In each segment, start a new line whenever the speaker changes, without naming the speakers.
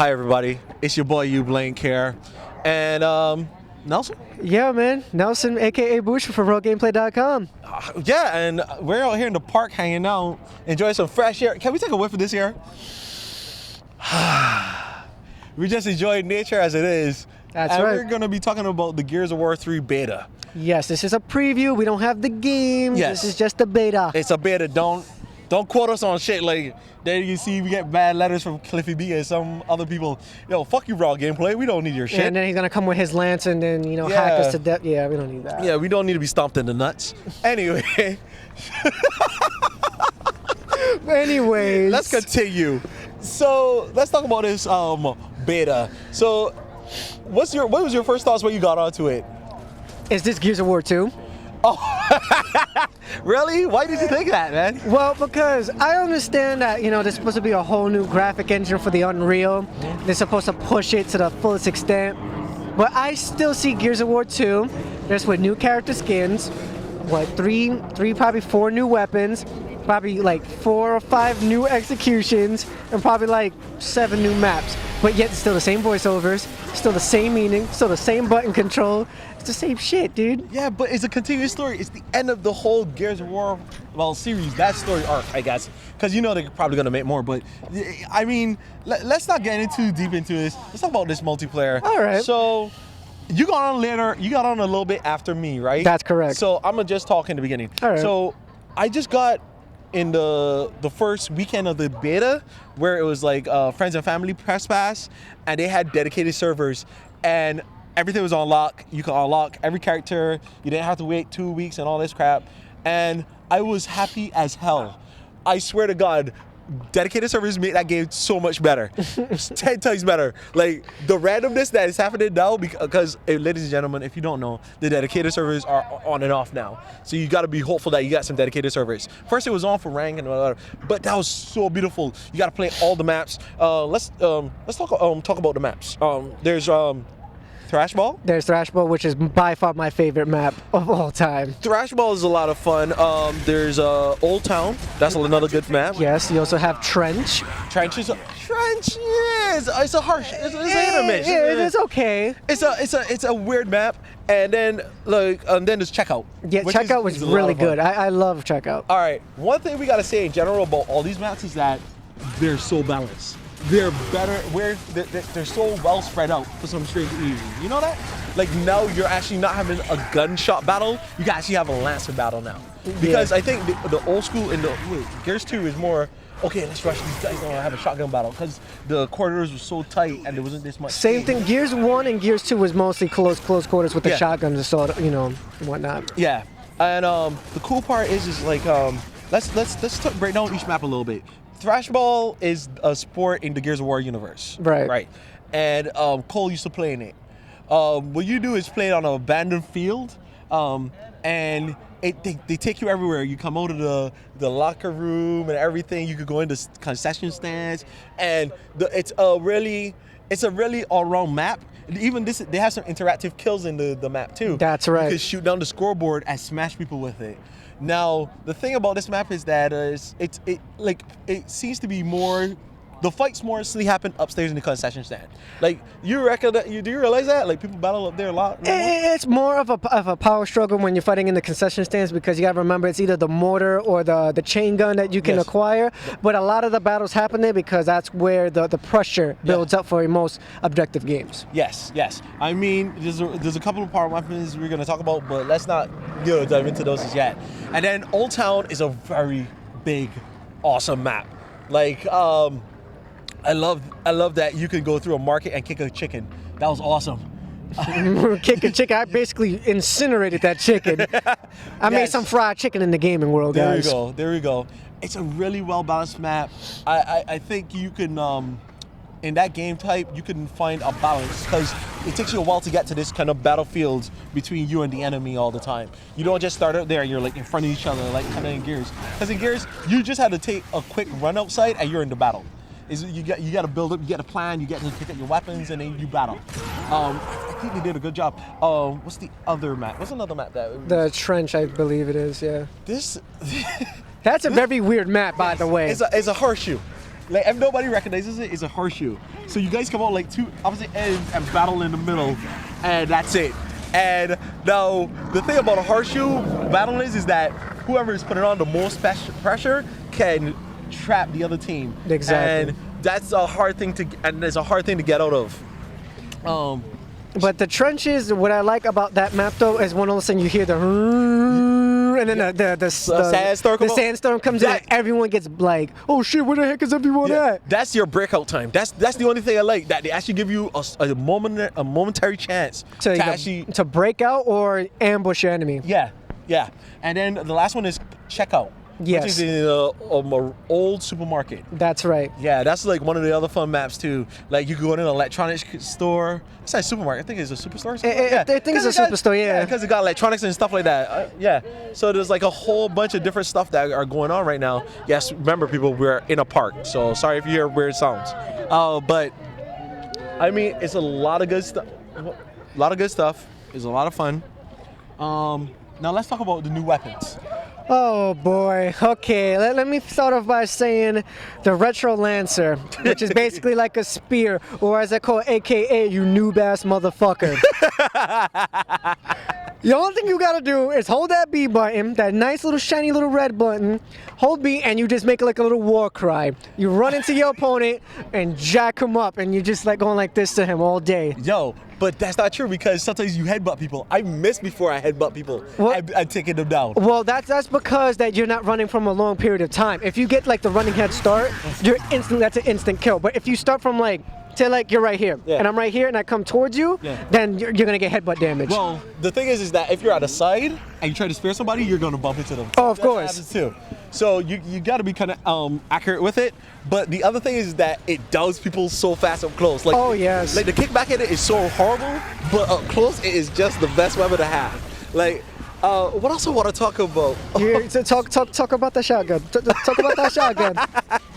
Hi, everybody. It's your boy, You Blank here. And, Nelson?
Yeah, man. Nelson, a.k.a. Bush from RealGameplay.com.
Yeah, and we're out here in the park hanging out, enjoying some fresh air. Can we take a whiff of this air? We just enjoy nature as it is.
That's
and
right.
We're going to be talking about the Gears of War 3 beta.
Yes, this is a preview. We don't have the game.
Yes.
This is just a beta.
It's a beta. Don't quote us on shit like then you see we get bad letters from Cliffy B and some other people. Yo, fuck you, Raw Gameplay. We don't need your shit.
And then he's going to come with his lance and then, hack us to death. Yeah, we don't need that.
Yeah, we don't need to be stomped in the nuts. Anyway.
Anyways.
Let's continue. So let's talk about this beta. So what was your first thoughts when you got onto it?
Is this Gears of War 2?
Oh, really? Why did you think that, man?
Well, because I understand that, there's supposed to be a whole new graphic engine for the Unreal. They're supposed to push it to the fullest extent. But I still see Gears of War 2, just with new character skins, probably 4 new weapons, probably like 4 or 5 new executions, and probably like 7 new maps. But yet it's still the same voiceovers, still the same meaning, still the same button control. It's the same shit, dude.
Yeah, but it's a continuous story. It's the end of the whole Gears of War, series, that story arc, I guess. Because they're probably going to make more. But, I mean, let's not get too deep into this. Let's talk about this multiplayer.
All right.
So, you got on later. You got on a little bit after me, right?
That's correct.
So, I'm going to just talk in the beginning.
All right.
So, I just got in the first weekend of the beta where it was like friends and family press pass, and they had dedicated servers, and everything was on lock. You could unlock every character. You didn't have to wait 2 weeks and all this crap. And I was happy as hell. I swear to God, dedicated servers made that game so much better. 10 times better. Like, the randomness that is happening now, because ladies and gentlemen, if you don't know, the dedicated servers are on and off now. So you got to be hopeful that you got some dedicated servers. First, it was on for rank and whatever, but that was so beautiful. You got to play all the maps. Let's talk about the maps. There's Thrash Ball.
There's Thrash Ball, which is by far my favorite map of all time.
Thrash Ball is a lot of fun. There's Old Town. That's another good map.
Yes, you also have Trench.
Trench, yes. It's a harsh. It's a hit or miss.
It's okay.
It's a weird map. And then there's Checkout.
Yeah, Checkout was really good. I love Checkout.
All right. One thing we gotta say in general about all these maps is that they're so balanced. They're better. They're so well spread out for some strange reason. You know that? Like, now you're actually not having a gunshot battle. You can actually have a lancer battle now. Because I think the old school in Gears 2 is more, okay, let's rush these guys and have a shotgun battle, because the corridors were so tight and there wasn't this much.
Same thing. Gears 1 and Gears 2 was mostly close quarters with the shotguns and so and whatnot.
Yeah, and the cool part is like let's break down each map a little bit. Thrash Ball is a sport in the Gears of War universe.
Right.
And Cole used to play in it. What you do is play it on an abandoned field, and they take you everywhere. You come out of the locker room and everything. You could go into concession stands, and it's a really all-around map. Even they have some interactive kills in the map too.
That's right.
You can shoot down the scoreboard and smash people with it. Now, the thing about this map is that it seems to be more. The fights mostly happen upstairs in the concession stand. Like, do you realize that? Like, people battle up there a lot?
It's more of a power struggle when you're fighting in the concession stands, because you gotta remember it's either the mortar or the chain gun that you can acquire. But a lot of the battles happen there because that's where the pressure builds up for most objective games.
Yes. I mean, there's a couple of power weapons we're gonna talk about, but let's not dive into those as yet. And then Old Town is a very big, awesome map. Like, I love that you can go through a market and kick a chicken. That was awesome.
Kick a chicken. I basically incinerated that chicken. I made some fried chicken in the gaming world, guys.
There we go. It's a really well balanced map. I think you can in that game type you can find a balance, because it takes you a while to get to this kind of battlefield between you and the enemy all the time. You don't just start out there and you're like in front of each other like kind of in Gears. Because in Gears you just had to take a quick run outside and you're in the battle. You got to build up, you get a plan, you get to pick up your weapons, and then you battle. I think they did a good job. What's the other map? What's another map that?
The Trench, I believe it is. Yeah.
This.
That's a very weird map, by the way.
It's a horseshoe. Like if nobody recognizes it, it's a horseshoe. So you guys come out like two opposite ends and battle in the middle, and that's it. And now the thing about a horseshoe battle is that whoever is putting on the most pressure can trap the other team.
Exactly.
And that's a hard thing to get out of.
But the trenches, what I like about that map though is when all of a sudden you hear the and then the sandstorm comes in and everyone gets like, oh shit, where the heck is everyone at?
That's your breakout time. That's the only thing I like, that they actually give you a momentary chance
to break out or ambush your enemy.
Yeah. And then the last one is checkout.
Yes.
Which is in an old supermarket.
That's right.
Yeah, that's like one of the other fun maps too. Like you can go in an electronics store. It's not a supermarket. I think it's a superstore.
I think it's a superstore. Yeah.
Because it got electronics and stuff like that. Yeah. So there's like a whole bunch of different stuff that are going on right now. Yes, remember people, we're in a park. So sorry if you hear weird sounds. But I mean, it's a lot of good stuff. A lot of good stuff. It's a lot of fun. Now let's talk about the new weapons.
Oh boy. Okay, let me start off by saying the Retro Lancer, which is basically like a spear, or as I call it, AKA you noob ass motherfucker. The only thing you gotta do is hold that B button, that nice little shiny little red button, hold B, and you just make it like a little war cry. You run into your opponent and jack him up, and you're just like going like this to him all day.
Yo, but that's not true, because sometimes you headbutt people. I miss before I headbutt people. I'm taking them down.
Well, that's because that you're not running from a long period of time. If you get like the running head start, that's an instant kill. But if you start from like, say like you're right here, and I'm right here, and I come towards you, then you're gonna get headbutt damage.
Well, the thing is that if you're at a side and you try to spear somebody, you're gonna bump into them.
Oh, of course.
That happens too. So you gotta be kind of accurate with it. But the other thing is that it does people so fast up close. Like,
oh yes.
Like the kickback at it is so horrible, but up close it is just the best weapon to have. Like. What else I want to talk about?
Talk about the shotgun. Talk about that shotgun.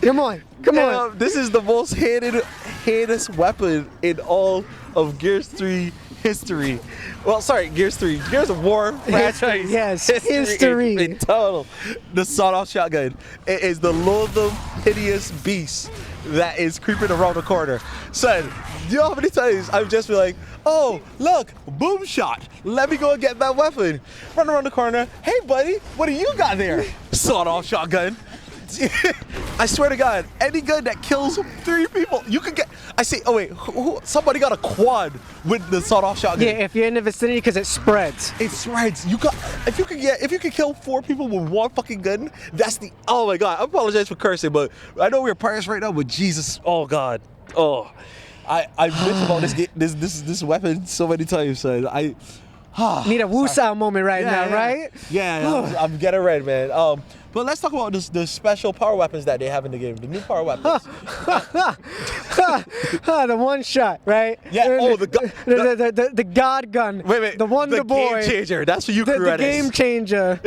Come on.
This is the most heinous weapon in all of Gears 3 history. Well, sorry, Gears 3. Gears of War franchise.
Yes, history.
In total. The sawed-off shotgun. It is the loathsome, hideous beast that is creeping around the corner. Son, you know how many times I've just been like, oh, look, boom shot. Let me go and get that weapon. Run around the corner. Hey, buddy, what do you got there? Sawed-off shotgun. I swear to God, any gun that kills 3 people, you could get. I say, oh wait, somebody got a quad with the sawed-off shotgun.
Yeah, if you're in the vicinity, because it spreads.
It spreads. If you could kill 4 people with one fucking gun, that's the. Oh my God, I apologize for cursing, but I know we're pirates right now. But Jesus, oh God, oh, I miss about this weapon so many times, son.
Need a woosah moment now, right?
Yeah, I'm getting ready, man. But let's talk about the special power weapons that they have in the game. The new power weapons.
The one shot, right?
Yeah. Oh,
the God gun.
Wait.
The Wonder Boy.
The game changer. That's for you, Creatus.
The game changer.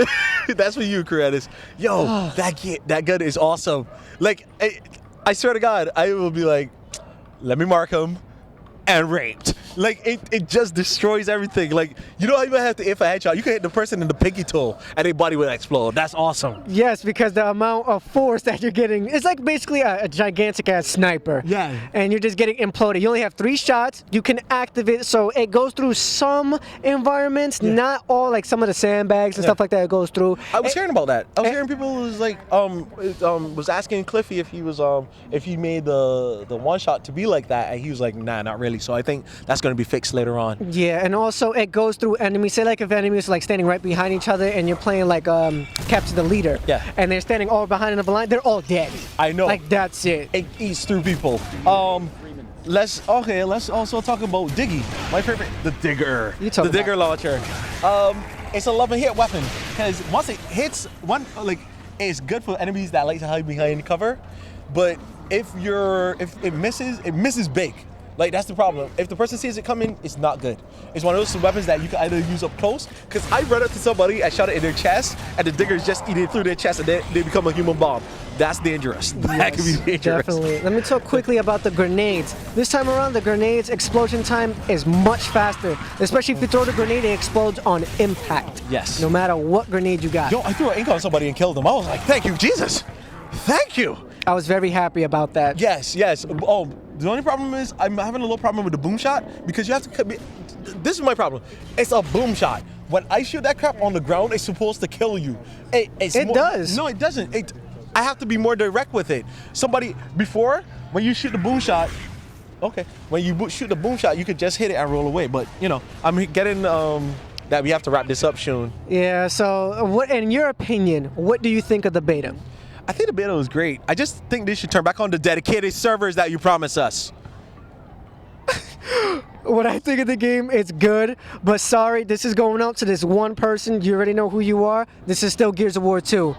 That's for you, Creatus. Yo, that gun is awesome. Like, I swear to God, I will be like, let me mark him. And raped. Like, it just destroys everything. Like, you don't even have to aim for a headshot. You can hit the person in the pinky toe and their body will explode. That's awesome.
Yes, because the amount of force that you're getting, it's like basically a gigantic ass sniper.
Yeah.
And you're just getting imploded. You only have 3 shots. You can activate, so it goes through some environments, not all, like some of the sandbags and stuff like that it goes through.
I was hearing about that. I was hearing people was like, was asking Cliffy if he made the one shot to be like that, and he was like, nah, not really. So I think that's going to be fixed later on. Yeah,
and also it goes through enemies. Say like if enemies are like standing right behind each other and you're playing like Capture the Leader. Yeah. And they're standing all behind the line, they're all dead.
I know.
Like that's it.
It eats through people. Let's also talk about Diggy. My favorite, the Digger. The Digger launcher. It's a love and hit weapon because once it hits it's good for enemies that like to hide behind cover, but if it misses big. Like, that's the problem. If the person sees it coming, it's not good. It's one of those weapons that you can either use up close, because I run up to somebody, I shot it in their chest, and the digger is just eating it through their chest, and they become a human bomb. That's dangerous. That can be dangerous.
Definitely. Let me talk quickly about the grenades. This time around, the grenades explosion time is much faster, especially if you throw the grenade, it explodes on impact.
Yes.
No matter what grenade you got.
Yo, I threw an ink on somebody and killed them. I was like, thank you, Jesus. Thank you.
I was very happy about that.
Yes, yes. Oh, the only problem is I'm having a little problem with the boom shot because you have to. This is my problem. It's a boom shot. When I shoot that crap on the ground, it's supposed to kill you.
It does.
No, it doesn't. I have to be more direct with it. Before, when you shoot the boom shot, okay, when you shoot the boom shot, you could just hit it and roll away. But I'm getting that we have to wrap this up soon.
Yeah. So, what, in your opinion, what do you think of the beta?
I think the beta was great. I just think they should turn back on the dedicated servers that you promised us.
What I think of the game, it's good, but sorry, this is going out to this one person. You already know who you are. This is still Gears of War 2.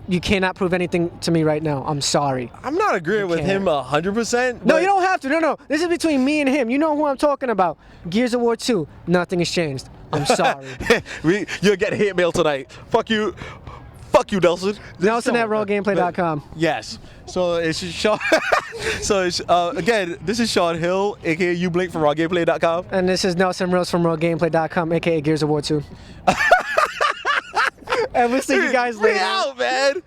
You cannot prove anything to me right now. I'm sorry.
I'm not agreeing with him 100%.
No, you don't have to. No. This is between me and him. You know who I'm talking about. Gears of War 2. Nothing has changed. I'm sorry.
You'll get hate mail tonight. Fuck you. Fuck you, Nelson.
Nelson at rawgameplay.com.
Yes. So it's Shawn. Again, this is Shawn Hill, aka You Blink from rawgameplay.com.
And this is Nelson Rose from rawgameplay.com, aka Gears of War 2. And we'll see you guys later.
We out, man.